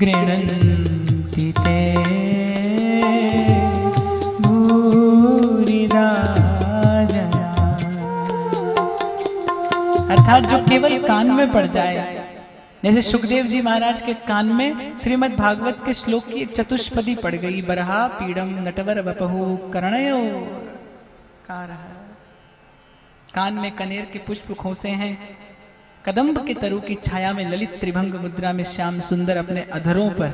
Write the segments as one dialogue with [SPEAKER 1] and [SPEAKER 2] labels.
[SPEAKER 1] गृह्णन्ति ते भूरिदा जना। अर्थात जो केवल कान में पड़ जाए, जैसे सुखदेव जी महाराज के कान में श्रीमद् भागवत के श्लोक की एक चतुष्पदी पड़ गई, बरहा पीड़म नटवर वपहु कर्णयो कारः। कान में कनेर के पुष्प खोसे हैं, कदम्ब के तरु की छाया में ललित त्रिभंग मुद्रा में श्याम सुंदर अपने अधरों पर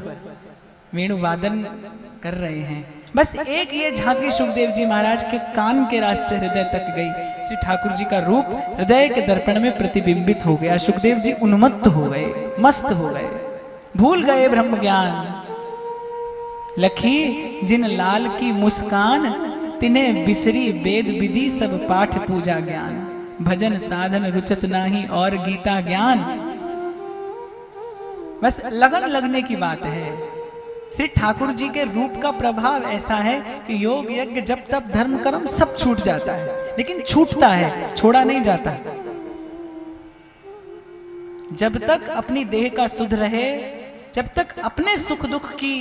[SPEAKER 1] वेणु वादन कर रहे हैं। बस एक ये झांकी सुखदेव जी महाराज के कान के रास्ते हृदय तक गई, श्री ठाकुर जी का रूप हृदय के दर्पण में प्रतिबिंबित हो गया। सुखदेव जी उन्मत्त हो गए, मस्त हो गए, भूल गए ब्रह्म ज्ञान। लखी जिन लाल की मुस्कान, तिन्हें बिसरी वेद विधि सब पाठ पूजा ज्ञान। भजन साधन रुचत नाही और गीता ज्ञान। बस लगन लगने की बात है। श्री ठाकुर जी के रूप का प्रभाव ऐसा है कि योग यज्ञ जप तप धर्म कर्म सब छूट जाता है, लेकिन छूटता है, छोड़ा नहीं जाता। जब तक अपनी देह का सुध रहे, जब तक अपने सुख दुख की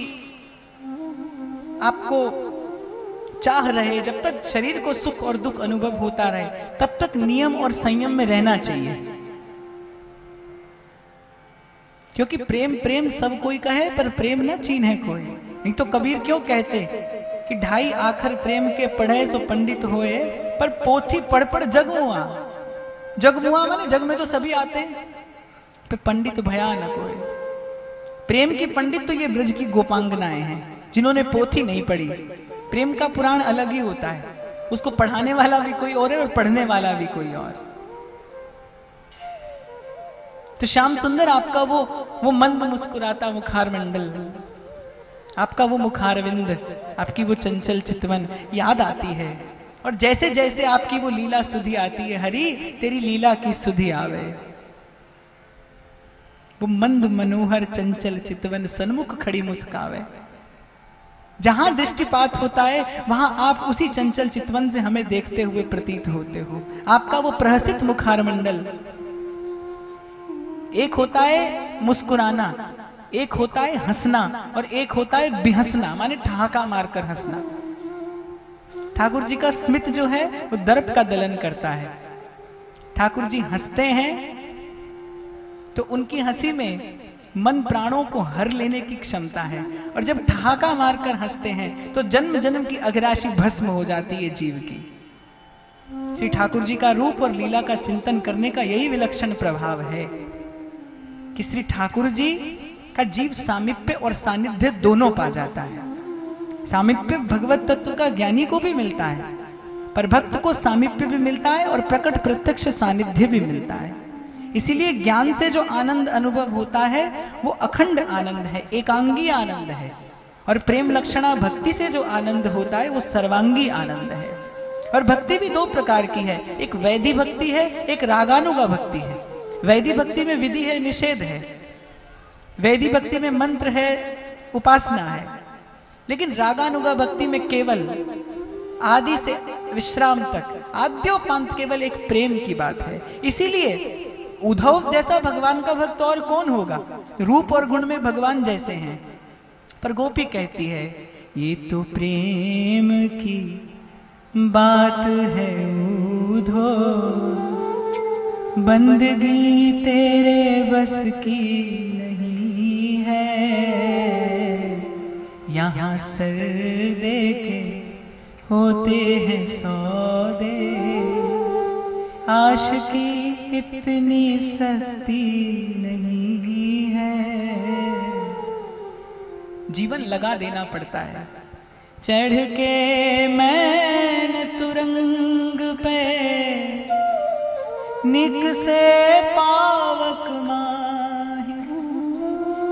[SPEAKER 1] आपको चाह रहे, जब तक शरीर को सुख और दुख अनुभव होता रहे, तब तक नियम और संयम में रहना चाहिए। क्योंकि प्रेम प्रेम सब कोई कहे, पर प्रेम न चीन्हे कोई। नहीं तो कबीर क्यों कहते कि ढाई आखर प्रेम के पढ़े सो पंडित होए, पर पोथी पढ़ पढ़ जगमुआ। जगमुआ माने जग में तो सभी आते हैं, पर पंडित भया न कोई। प्रेम के पंडित तो ये ब्रज की गोपांगनाएं हैं, जिन्होंने पोथी नहीं पढ़ी। प्रेम का पुराण अलग ही होता है, उसको पढ़ाने वाला भी कोई और है और पढ़ने वाला भी कोई और। तो श्याम सुंदर आपका वो मंद मुस्कुराता मुखार मंडल, आपका वो मुखारविंद, आपकी वो चंचल चितवन याद आती है। और जैसे जैसे आपकी वो लीला सुधि आती है, हरि तेरी लीला की सुधि आवे। वो मंद मनोहर चंचल चितवन सन्मुख खड़ी मुस्कावे। जहां दृष्टिपात होता है वहां आप उसी चंचल चितवन से हमें देखते हुए प्रतीत होते हो। आपका वो प्रहसित मुखार मंडल, एक होता है मुस्कुराना, एक होता है हंसना, और एक होता है बिहंसना, माने ठहाका मारकर हंसना। ठाकुर जी का स्मित जो है वो दर्प का दलन करता है। ठाकुर जी हंसते हैं तो उनकी हंसी में मन प्राणों को हर लेने की क्षमता है, और जब ठहाका मारकर हंसते हैं तो जन्म जन्म की अघराशि भस्म हो जाती है जीव की। श्री ठाकुर जी का रूप और लीला का चिंतन करने का यही विलक्षण प्रभाव है कि श्री ठाकुर जी का जीव सामीप्य और सानिध्य दोनों पा जाता है। सामीप्य भगवत तत्व का ज्ञानी को भी मिलता है, पर भक्त को सामीप्य भी मिलता है और प्रकट प्रत्यक्ष सानिध्य भी मिलता है। इसीलिए ज्ञान से जो आनंद अनुभव होता है वो अखंड आनंद है, एकांगी आनंद है। और प्रेम लक्षणा भक्ति से जो आनंद होता है वो सर्वांगी आनंद है। और भक्ति भी दो प्रकार की है, एक वैधि भक्ति है, एक रागानुगा भक्ति है। वैधि भक्ति में विधि है, निषेध है। वैधि भक्ति में मंत्र है, उपासना है। लेकिन रागानुगा भक्ति में केवल आदि से विश्राम तक, आद्योपांत केवल एक प्रेम की बात है। इसीलिए उद्धव जैसा भगवान का भक्त और कौन होगा? रूप और गुण में भगवान जैसे हैं, पर गोपी कहती है ये तो प्रेम की बात है उद्धव, बंदगी तेरे बस की नहीं है। यहाँ सर दे के होते हैं सौदे, आशिकी इतनी सस्ती नहीं है। जीवन लगा देना पड़ता है। चढ़ के मैंने तुरंग पे निक से पावक माही,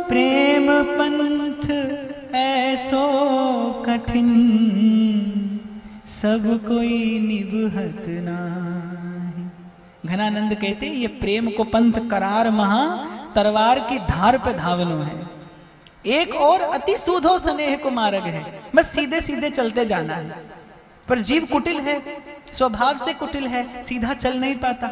[SPEAKER 1] प्रेम पंथ ऐसो कठिन सब कोई निभहत नाही। घनानंद कहते ये प्रेम को पंथ करार महा, तलवार की धार पे धावनो है। एक और अति सूधो स्नेह को मार्ग है, बस सीधे सीधे चलते जाना है। पर जीव कुटिल है, स्वभाव से कुटिल है, सीधा चल नहीं पाता।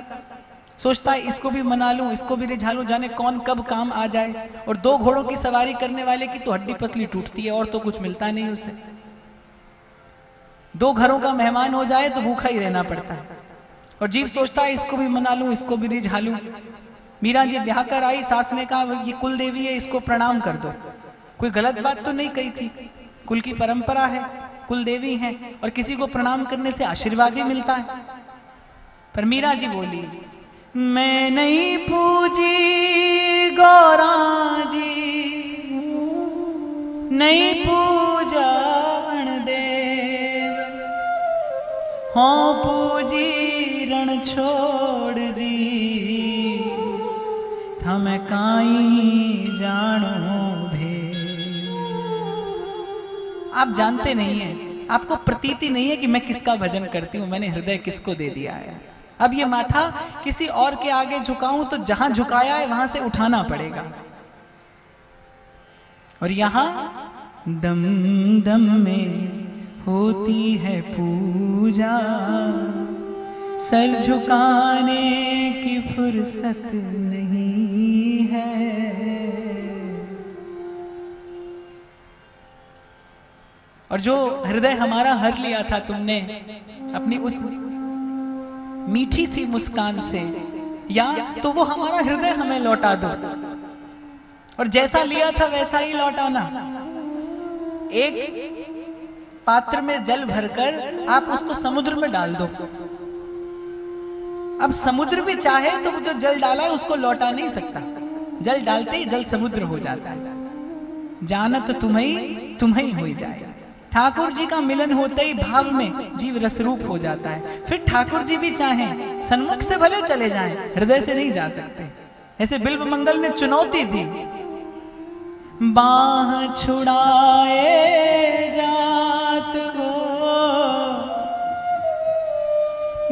[SPEAKER 2] सोचता है इसको भी मना लूं, इसको भी रिझा लूं, जाने कौन कब काम आ जाए। और 2 घोड़ों की सवारी करने वाले की तो हड्डी पसली टूटती है और तो कुछ मिलता नहीं उसे। 2 घरों का मेहमान हो जाए तो भूखा ही रहना पड़ता है। और जीव सोचता है इसको भी मना लूं, इसको भी रिझा लूं। मीरा जी ब्याह कर आई, सास ने कहा ये कुल देवी है, इसको प्रणाम कर दो। कोई गलत बात तो नहीं कही थी, कुल की परंपरा है, कुल देवी है और किसी को प्रणाम करने से आशीर्वाद भी मिलता है। पर मीरा जी बोली, मैं नहीं पूजी गौरा जी, नहीं पूजा देव, हाँ पूजी रण छोड़ जी, था मैं काई जानो भेद। आप जानते नहीं हैं, आपको प्रतीति नहीं है कि मैं किसका भजन करती हूं, मैंने हृदय किसको दे दिया है। अब ये माथा किसी और के आगे झुकाऊं तो जहां झुकाया है वहां से उठाना पड़ेगा। और यहां दम दम में होती है पूजा, सर झुकाने की फुर्सत नहीं है। और जो हृदय हमारा हर लिया था तुमने अपनी उस मीठी सी मुस्कान से, या तो वो हमारा हृदय हमें लौटा दो, और जैसा लिया था वैसा ही लौटाना। एक पात्र में जल भरकर आप उसको समुद्र में डाल दो। अब समुद्र भी चाहे तो जो जल डाला है उसको लौटा नहीं सकता, जल डालते ही जल समुद्र हो जाता है। जानत तुम्हें हो जाए। ठाकुर जी का मिलन होते ही भाव में जीव रसरूप हो जाता है। फिर ठाकुर जी भी चाहें सन्मुख से भले चले जाएं, हृदय से नहीं जा सकते। ऐसे बिल्व मंगल ने चुनौती दी, बाह छुड़ाए जात हो,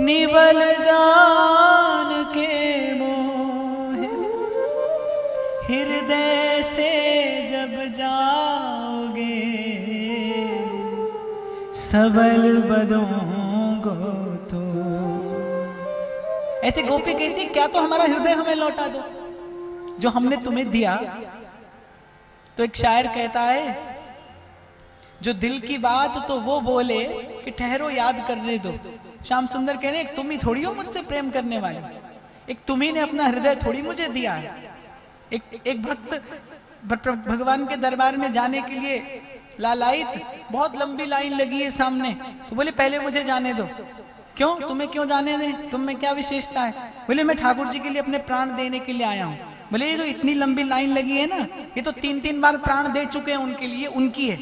[SPEAKER 2] निवल जान के मोह, हृदय से जब जाओगे सबल बदोंगो तो। ऐसे गोपी कहती क्या तो हमारा हृदय हमें लौटा दो जो हमने तुम्हें दिया। तो एक शायर कहता है, जो दिल की बात तो वो बोले कि ठहरो याद करने दो। श्याम सुंदर कह रहे हैं, तुम ही थोड़ी हो मुझसे प्रेम करने वाले, एक तुम ही ने अपना हृदय थोड़ी मुझे दिया है। एक भक्त भगवान के दरबार में जाने के लिए लालायित, बहुत लंबी लाइन लगी है सामने, तो बोले पहले मुझे जाने दो। क्यों, तुम्हें क्यों जाने दें, तुम में क्या विशेषता है? बोले मैं ठाकुर जी के लिए अपने प्राण देने के लिए आया हूं। बोले ये जो इतनी लंबी लाइन लगी है ना, ये तो 3-3 बार प्राण दे चुके हैं उनके लिए, उनकी है,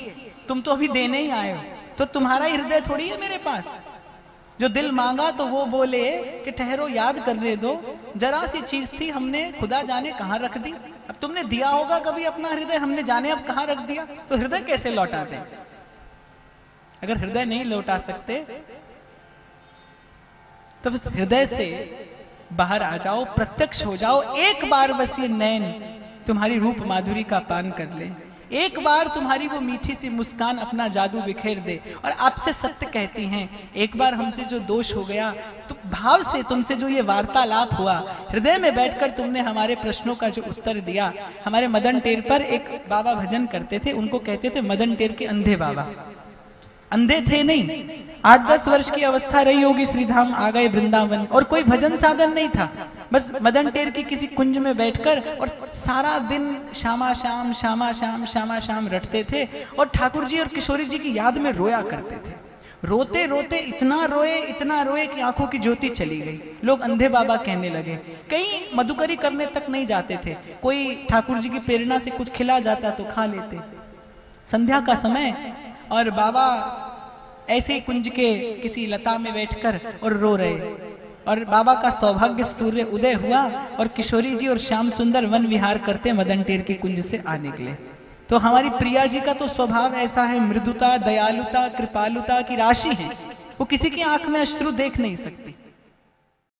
[SPEAKER 2] तुम तो अभी देने ही आए हो। तो तुम्हारा ही हृदय थोड़ी है मेरे पास। जो दिल मांगा तो वो बोले कि ठहरो याद करने दो, जरा सी चीज थी हमने खुदा जाने कहां रख दी। अब तुमने दिया होगा कभी अपना हृदय, हमने जाने अब कहां रख दिया। तो हृदय कैसे लौटा दें? अगर हृदय नहीं लौटा सकते तो बस हृदय से बाहर आ जाओ, प्रत्यक्ष हो जाओ। एक बार बस ये नैन तुम्हारी रूप माधुरी का पान कर ले, एक बार तुम्हारी वो मीठी सी मुस्कान अपना जादू बिखेर दे। और आपसे सत्य कहती हैं, एक बार हमसे जो दोष हो गया, तो भाव से तुमसे जो ये वार्तालाप हुआ, हृदय में बैठकर तुमने हमारे प्रश्नों का जो उत्तर दिया। हमारे मदन टेर पर एक बाबा भजन करते थे, उनको कहते थे मदन टेर के अंधे बाबा। अंधे थे नहीं, 8-10 वर्ष की अवस्था रही होगी, श्रीधाम आ गए वृंदावन, और कोई भजन साधन नहीं था। बस मदन टेर की किसी कुंज में बैठकर और सारा दिन श्यामा श्याम श्यामा श्याम श्यामा श्याम रटते थे, और ठाकुर जी और किशोरी जी की याद में रोया करते थे। रोते रोते इतना रोए कि आंखों की ज्योति चली गई। लोग अंधे बाबा कहने लगे। कई मधुकरी करने तक नहीं जाते थे, कोई ठाकुर जी की प्रेरणा से कुछ खिला जाता तो खा लेते। संध्या का समय और बाबा ऐसे ही कुंज के किसी लता में बैठकर और रो रहे, और बाबा का सौभाग्य सूर्य उदय हुआ और किशोरी जी और श्याम सुंदर वन विहार करते मदन टेर के कुंज से आ निकले। तो हमारी प्रिया जी का तो स्वभाव ऐसा है, मृदुता, दयालुता, कृपालुता की राशि है। वो किसी की आंख में अश्रु देख नहीं सकती।